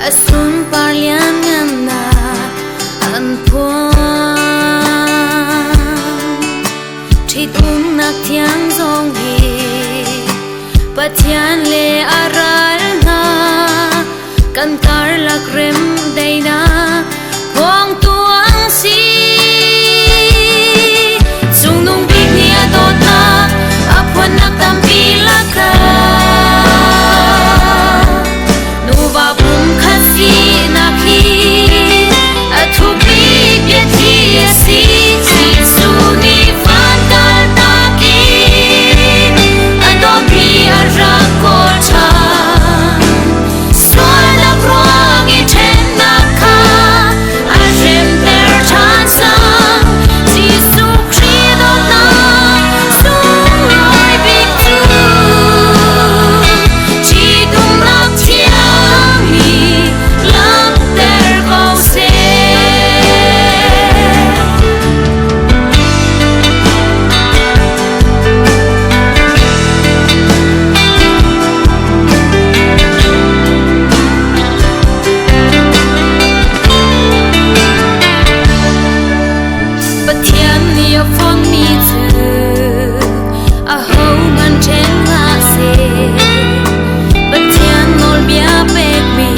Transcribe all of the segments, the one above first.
asun parlian ngana an puan thi tung nak thiang zong hi pathian le aral na kan kar lak rem deina hong tuang si sung nung big ni adot na apon nak tampi laka nuva bum khasi nakhi athu big yeti si su ni fan kal taki adot bi ara ko cha swala prong iten nakha arem ter chan sang jisu krido na sung loi big tu chi dung nak thiang mi lam ter go se pathian ni a phong mi zu a ho ngan chen nga se pathian nol bia pek mi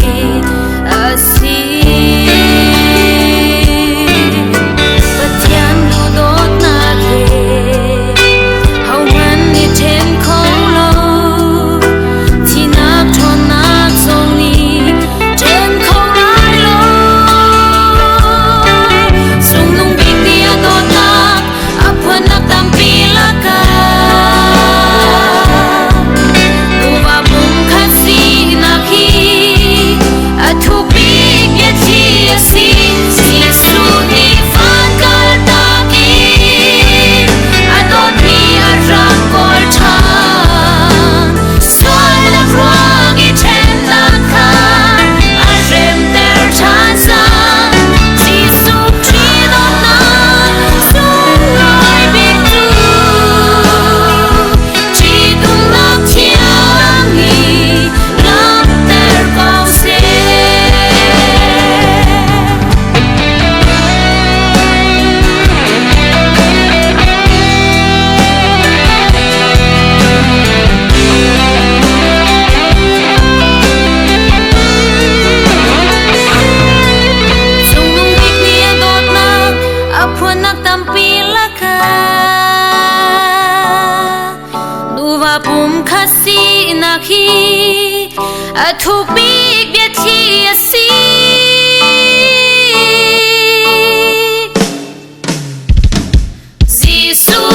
a si pathian lu dot na ke ho ngan ni chen khong lo thi nak thon nak song ni chen khong lai lo sung nung big ni a dot na apon nak tampi laka nuva bum khasi nakhi athu big yeti si su ni fan kal taki adot bi ara kol cha swala prong iten nakha arem ter chan sang jisu krido na sung loi big tu chi dung nak thiang mi lam ter go se sung nung big ni adot na apon nak tampi laka nuva bum khasi nakhi athu big yeti si jisu